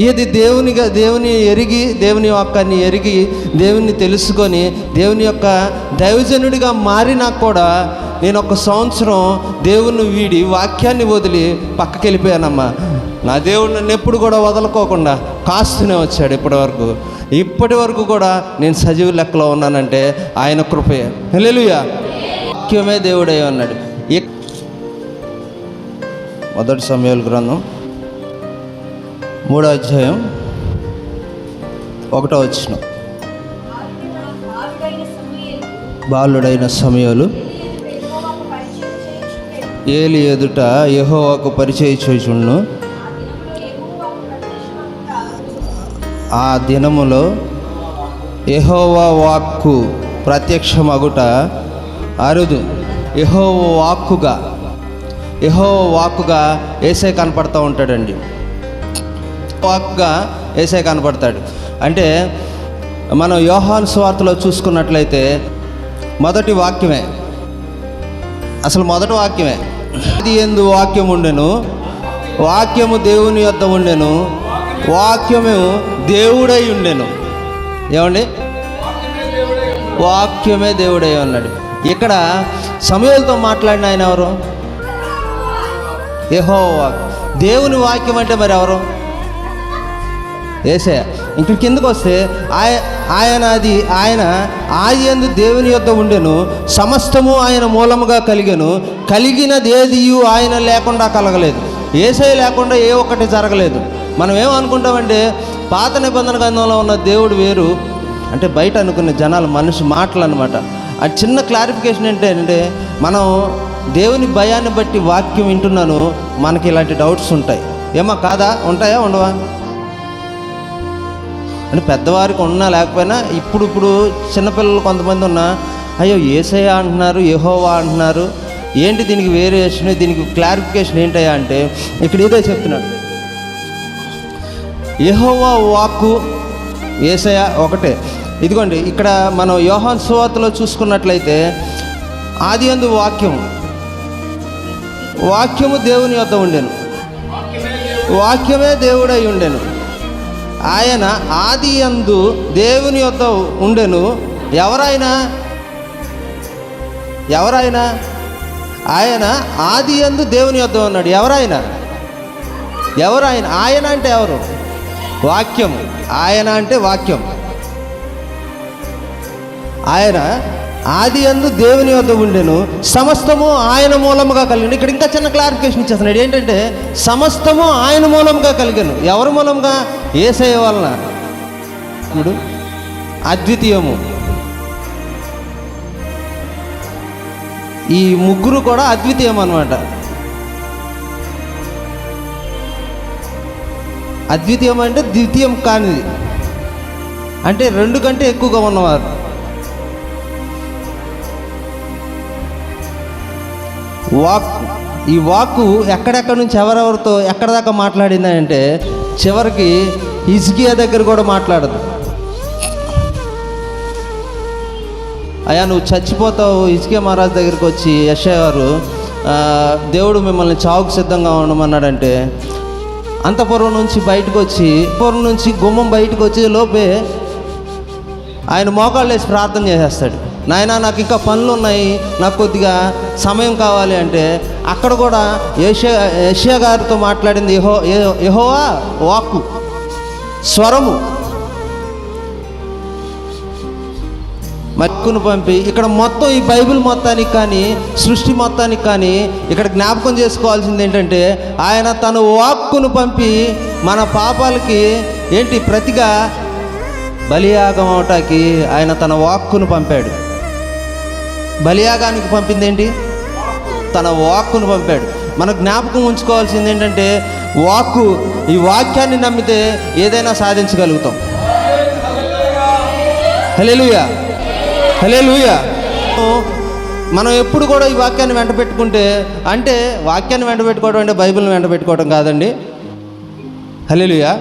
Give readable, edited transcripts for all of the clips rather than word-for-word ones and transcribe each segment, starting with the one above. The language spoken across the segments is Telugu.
ఇది దేవుని ఎరిగి, దేవుని వాక్యాన్ని ఎరిగి, దేవుని తెలుసుకొని, దేవుని యొక్క దైవజనుడిగా మారినా కూడా నేను 1 సంవత్సరం దేవుణ్ణి వీడి వాక్యాన్ని వదిలి పక్కకి వెళ్ళిపోయానమ్మా. నా దేవుడు నన్ను ఎప్పుడు కూడా వదలుకోకుండా కాస్తూనే వచ్చాడు ఇప్పటి వరకు కూడా నేను సజీవ లెక్కలో ఉన్నానంటే ఆయన కృపే. హల్లెలూయా. వాక్యమే దేవుడే అన్నాడు. 1 సమూయేలు గ్రంథం 3వ అధ్యాయం 1వ వచనం. బాలుడైన సమూయేలు ఏలి ఎదుట యెహోవాకు పరిచయం చేయుచుండును. ఆ దినములో యెహోవా వాక్కు ప్రత్యక్షమగుట అరుదు. యెహోవా వాక్కుగా యేసయ్య కనపడతా ఉంటాడండి. వాక్గా యేసయ్య కనపడతాడు. అంటే మనం యోహాను సువార్తలో చూసుకున్నట్లయితే మొదటి వాక్యమే, అసలు మొదటి వాక్యమే. అది యందు వాక్యం ఉండెను, వాక్యము దేవుని యొద్ద ఉండెను, వాక్యము దేవుడై ఉండెను. ఏమండి? వాక్యమే దేవుడై ఉన్నాడు. ఇక్కడ సమూయేలుతో మాట్లాడిన ఆయన ఎవరు? యెహోవా. దేవుని వాక్యం అంటే మరి ఎవరు? యేసయ్య. ఇక్కడ కిందకు వస్తే ఆయన ఆది యందు దేవుని యొద్ద ఉండెను, సమస్తము ఆయన మూలముగా కలిగెను, కలిగినది ఏదియు ఆయన లేకుండా కలగలేదు. యేసయ్య లేకుండా ఏ ఒక్కటి జరగలేదు. మనం ఏమనుకుంటామంటే పాత నిబంధన గ్రంథంలో ఉన్న దేవుడు వేరు అంటే బయట అనుకునే జనాలు మనిషి మాటలు అనమాట. అది చిన్న క్లారిఫికేషన్ ఏంటంటే మనం దేవుని భయాన్ని బట్టి వాక్యం వింటున్నాను, మనకి ఇలాంటి డౌట్స్ ఉంటాయి. ఏమో కాదా? ఉంటాయా? ఉండవా? అంటే పెద్దవారికి ఉన్నా లేకపోయినా ఇప్పుడు చిన్నపిల్లలు కొంతమంది ఉన్నా అయ్యో యేసయ్య అంటున్నారు, యెహోవా అంటున్నారు, ఏంటి దీనికి వేరియేషన్, దీనికి క్లారిఫికేషన్ ఏంటయ్యా అంటే ఇక్కడ ఏదో చెప్తున్నాడు. యెహోవా వాక్కు యేసయ్య ఒకటే. ఇదిగోండి ఇక్కడ మనం యోహాను సువార్తలో చూసుకున్నట్లయితే ఆది యందు వాక్యము దేవుని యొద్ద ఉండెను, వాక్యమే దేవుడై ఉండెను. ఆయన ఆది యందు దేవుని యొద్ద ఉండెను. ఎవరైనా ఆయన ఆది యందు దేవుని యొద్ద ఉన్నాడు. ఎవరైనా ఆయన అంటే ఎవరు? వాక్యం. ఆయన అంటే వాక్యం. ఆయన ఆది యందు దేవుని యొద్ద ఉండెను, సమస్తము ఆయన మూలముగా కలిగను. ఇక్కడ ఇంకా చిన్న క్లారిఫికేషన్ ఇచ్చేస్తున్నాడు. ఏంటంటే సమస్తము ఆయన మూలముగా కలిగాను. ఎవరి మూలంగా? యేసయ్య వలన. ఇప్పుడు అద్వితీయము. ఈ ముగ్గురు కూడా అద్వితీయం అన్నమాట. అద్వితీయం అంటే ద్వితీయం కానిది, అంటే 2 కంటే ఎక్కువగా ఉన్నవారు. ఈ వాక్కు ఎక్కడెక్కడి నుంచి ఎవరెవరితో ఎక్కడ దాకా మాట్లాడిందంటే చివరికి హిజ్కియా దగ్గర కూడా మాట్లాడదు. అయ్యా నువ్వు చచ్చిపోతావు, హిజ్కియా మహారాజు దగ్గరికి వచ్చి యెషయా గారు దేవుడు మిమ్మల్ని చావుకు సిద్ధంగా ఉండమన్నాడంటే అంతఃపురం నుంచి బయటకు వచ్చి గుమ్మం బయటకు వచ్చే లోపే ఆయన మోకాళ్ళు వేసి ప్రార్థన చేసేస్తాడు. నాయనా నాకు ఇంకా పనులు ఉన్నాయి, నాకు కొద్దిగా సమయం కావాలి అంటే అక్కడ కూడా యెషయా గారితో మాట్లాడింది యెహోవా వాక్కు, స్వరము. మక్కును పంపి ఇక్కడ మొత్తం ఈ బైబిల్ మొత్తానికి కానీ సృష్టి మొత్తానికి కానీ ఇక్కడ జ్ఞాపకం చేసుకోవాల్సింది ఏంటంటే ఆయన తన వాక్కును పంపి మన పాపాలకి ఏంటి ప్రతిగా బలియాగం అవటానికి ఆయన తన వాక్కును పంపాడు. బలియాగానికి పంపింది ఏంటి? తన వాక్కును పంపాడు. మన జ్ఞాపకం ఉంచుకోవాల్సింది ఏంటంటే వాక్కు. ఈ వాక్యాన్ని నమ్మితే ఏదైనా సాధించగలుగుతాం. హల్లెలూయా, హల్లెలూయా. మనం ఎప్పుడు కూడా ఈ వాక్యాన్ని వెంట పెట్టుకుంటే, అంటే వాక్యాన్ని వెంట పెట్టుకోవడం అంటే బైబిల్ని వెంట పెట్టుకోవడం కాదండి. హల్లెలూయా.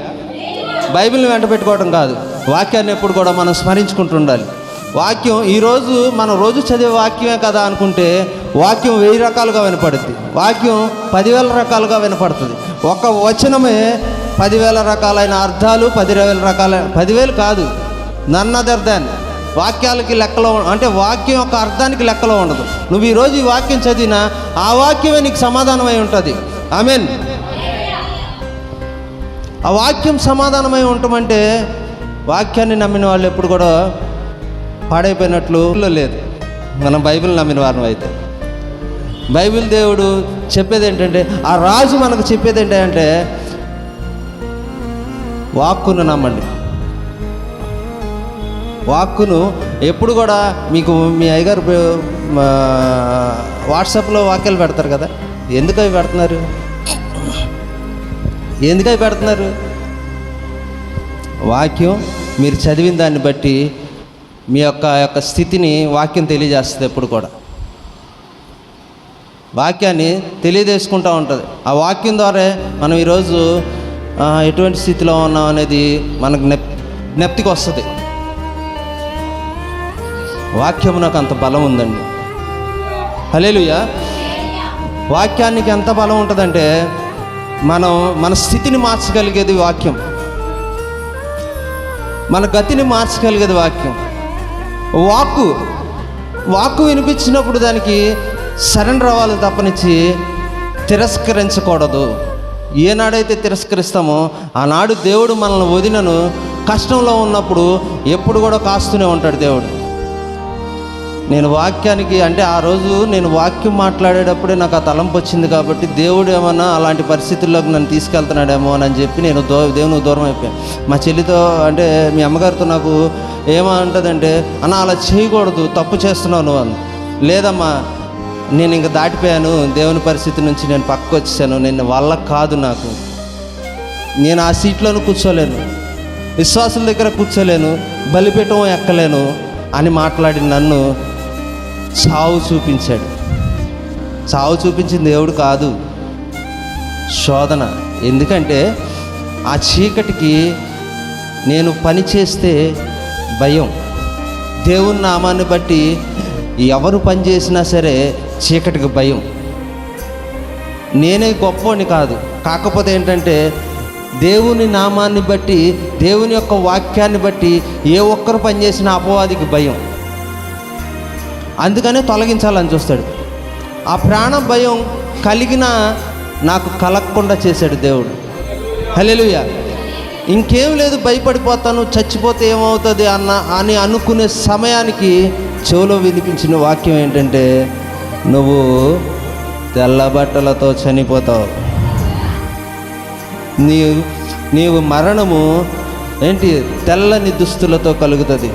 బైబిల్ని వెంట పెట్టుకోవడం కాదు, వాక్యాన్ని ఎప్పుడు కూడా మనం స్మరించుకుంటూ ఉండాలి. వాక్యం ఈరోజు మనం రోజు చదివే వాక్యమే కదా అనుకుంటే వాక్యం 1000 రకాలుగా వినపడుద్ది, వాక్యం 10,000 రకాలుగా వినపడుతుంది. ఒక వచనమే 10,000 రకాలైన అర్థాలు, 10,000 రకాల 10,000 కాదు, నన్ అదర్ దాన్ వాక్యాలకి లెక్కలో, అంటే వాక్యం యొక్క అర్థానికి లెక్కలో ఉండదు. నువ్వు ఈరోజు ఈ వాక్యం చదివినా ఆ వాక్యమే నీకు సమాధానమై ఉంటుంది. ఆమేన్. ఆ వాక్యం సమాధానమై ఉండటమంటే వాక్యాన్ని నమ్మిన వాళ్ళు ఎప్పుడు కూడా పాడైపోయినట్లు లేదు. మనం బైబిల్ నమ్మిన వారం అయితే బైబిల్ దేవుడు చెప్పేది ఏంటంటే, ఆ రాజు మనకు చెప్పేది ఏంటంటే వాక్కును నమ్మండి. వాక్కును ఎప్పుడు కూడా మీకు మీ అయ్యగారు వాట్సాప్లో వాక్యాలు పెడతారు కదా, ఎందుకు అవి పెడుతున్నారు? వాక్యం మీరు చదివిన దాన్ని బట్టి మీ యొక్క స్థితిని వాక్యం తెలియజేస్తుంది. ఎప్పుడు కూడా వాక్యాన్ని తెలియజేసుకుంటూ ఉంటుంది. ఆ వాక్యం ద్వారా మనం ఈరోజు ఎటువంటి స్థితిలో ఉన్నాం అనేది మనకు జ్ఞప్తికి వస్తుంది. వాక్యం నాకు అంత బలం ఉందండి. హల్లెలూయా. వాక్యానికి ఎంత బలం ఉంటుందంటే మన స్థితిని మార్చగలిగేది వాక్యం, మన గతిని మార్చగలిగేది వాక్యం. వాక్కు వినిపించినప్పుడు దానికి సరెండర్ అవ్వాలి తప్పనిచ్చి తిరస్కరించకూడదు. ఏనాడైతే తిరస్కరిస్తామో ఆనాడు దేవుడు మనల్ని వదినను కష్టంలో ఉన్నప్పుడు ఎప్పుడు కూడా కాస్తూనే ఉంటాడు దేవుడు. నేను వాక్యానికి, అంటే ఆ రోజు నేను వాక్యం మాట్లాడేటప్పుడే నాకు ఆ తలంపు వచ్చింది కాబట్టి దేవుడు ఏమన్నా అలాంటి పరిస్థితుల్లోకి నన్ను తీసుకెళ్తున్నాడేమో అని చెప్పి నేను దేవునికి దూరం అయిపోయాను. మా చెల్లితో, అంటే మీ అమ్మగారితో నాకు ఏమంటుందంటే, అన్న అలా చేయకూడదు, తప్పు చేస్తున్నావు నువ్వు అని. లేదమ్మా, నేను ఇంకా దాటిపోయాను, దేవుని పరిస్థితి నుంచి నేను పక్కకు వచ్చేసాను, నేను వల్ల కాదు, నేను ఆ సీట్లోనూ కూర్చోలేను, విశ్వాసుల దగ్గర కూర్చోలేను, బలిపీఠం ఎక్కలేను అని మాట్లాడి నన్ను చావు చూపించింది దేవుడు కాదు, శోధన. ఎందుకంటే ఆ చీకటికి నేను పని చేస్తే భయం. దేవుని నామాన్ని బట్టి ఎవరు పని చేసినా సరే చీకటికి భయం. నేనే గొప్పని కాదు, కాకపోతే ఏంటంటే దేవుని నామాన్ని బట్టి, దేవుని యొక్క వాక్యాన్ని బట్టి ఏ ఒక్కరు పనిచేసిన అపవాదికి భయం. అందుకనే తొలగించాలని చూస్తాడు. ఆ ప్రాణ భయం కలిగిన నాకు కలగకుండా చేశాడు దేవుడు. హల్లెలూయా. ఇంకేం లేదు, భయపడిపోతాను, చచ్చిపోతే ఏమవుతుంది అని అనుకునే సమయానికి చెవులో వినిపించిన వాక్యం ఏంటంటే, నువ్వు తెల్ల బట్టలతో చనిపోతావు, నీవు మరణము ఏంటి తెల్లని దుస్తులతో కలుగుతుంది.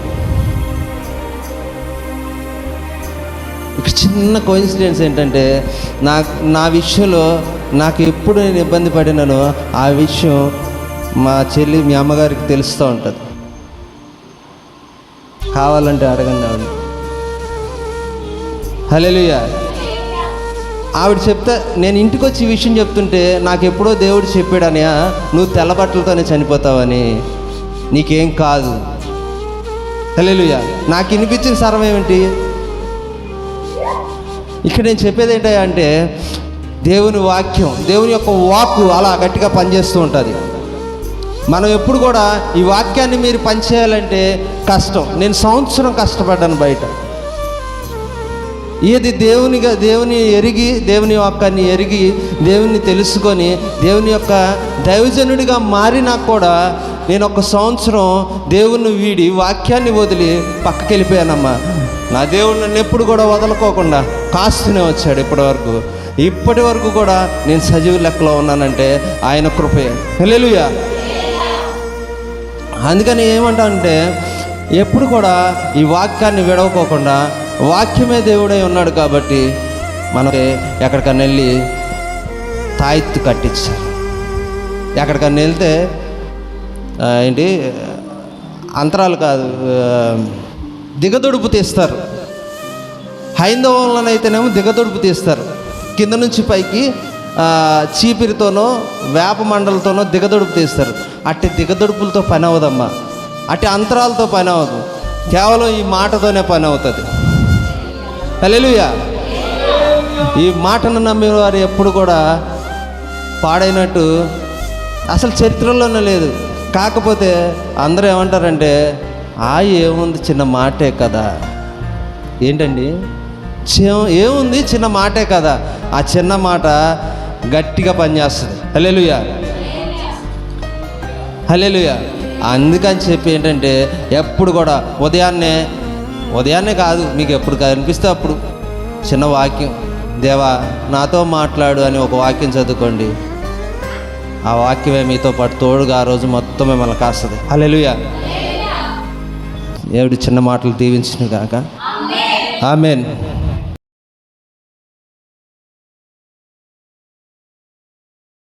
ఇక చిన్న కోఇన్సిడెన్స్ ఏంటంటే, నా విషయంలో నాకు ఎప్పుడు నేను ఇబ్బంది పడినానో ఆ విషయం మా చెల్లి, మీ అమ్మగారికి తెలుస్తూ ఉంటుంది. కావాలంటే అడగండి ఆవిడ. హల్లెలూయా. ఆవిడ చెప్తే, నేను ఇంటికి వచ్చి ఈ విషయం చెప్తుంటే నాకు ఎప్పుడో దేవుడు చెప్పాడనియా, నువ్వు తెల్ల బట్టలతోనే చనిపోతావని, నీకేం కాదు. హల్లెలూయా. నాకు వినిపించిన సర్వం ఏమిటి? ఇక్కడ నేను చెప్పేది ఏంటంటే, దేవుని వాక్యం, దేవుని యొక్క వాక్కు అలా గట్టిగా పనిచేస్తూ ఉంటుంది. మనం ఎప్పుడు కూడా ఈ వాక్యాన్ని మీరు పనిచేయాలంటే కష్టం. నేను సంవత్సరం కష్టపడ్డాను బయట. ఏది దేవుని ఎరిగి, దేవుని వాక్యాన్ని ఎరిగి, దేవుని తెలుసుకొని, దేవుని యొక్క దైవజనుడిగా మారినా కూడా నేను ఒక సంవత్సరం దేవుణ్ణి వీడి వాక్యాన్ని వదిలి పక్కకి వెళ్ళిపోయానమ్మా. నా దేవుడు నన్ను ఎప్పుడు కూడా వదలుకోకుండా కాస్తూనే వచ్చాడు ఇప్పటి వరకు కూడా నేను సజీవ లెక్కలో ఉన్నానంటే ఆయన కృపే. హల్లెలూయా. అందుకని ఏమంటానంటే, ఎప్పుడు కూడా ఈ వాక్యాన్ని విడవకోకుండా, వాక్యమే దేవుడై ఉన్నాడు కాబట్టి మనకి ఎక్కడికన్నా వెళ్ళి తాయెత్తు కట్టించారు. ఎక్కడికన్నా వెళ్తే ఏంటి అంతరాలు కాదు, దిగదొడుపు తీస్తారు. హైందవంలోనైతేనేమో దిగదొడుపు తీస్తారు, కింద నుంచి పైకి చీపిరితోనో వేప మండలతోనో దిగదొడుపు తీస్తారు. అట్టి దిగదొడుపులతో పని అవ్వదమ్మా, అట్టి అంతరాలతో పని అవ్వదు, కేవలం ఈ మాటతోనే పని అవుతుంది. హల్లెలూయా. ఈ మాటను నమ్మే వారు ఎప్పుడు కూడా పాడైనట్టు అసలు చరిత్రలోనే లేదు. కాకపోతే అందరూ ఏమంటారంటే ఏముంది చిన్న మాటే కదా. ఏంటండి ఏముంది చిన్న మాటే కదా. ఆ చిన్న మాట గట్టిగా పనిచేస్తుంది. హల్లెలూయా, హల్లెలూయా. అందుకని చెప్పి ఏంటంటే ఎప్పుడు కూడా ఉదయాన్నే కాదు, మీకు ఎప్పుడు కనిపిస్తే అప్పుడు చిన్న వాక్యం, దేవా నాతో మాట్లాడు అని ఒక వాక్యం చదువుకోండి. ఆ వాక్యమే మీతో పాటు తోడుగా ఆ రోజు మొత్తం మిమ్మల్ని కాస్తుంది. హల్లెలూయా. దేవుడి చిన్న మాటలు దీవించును గాక. ఆమేన్.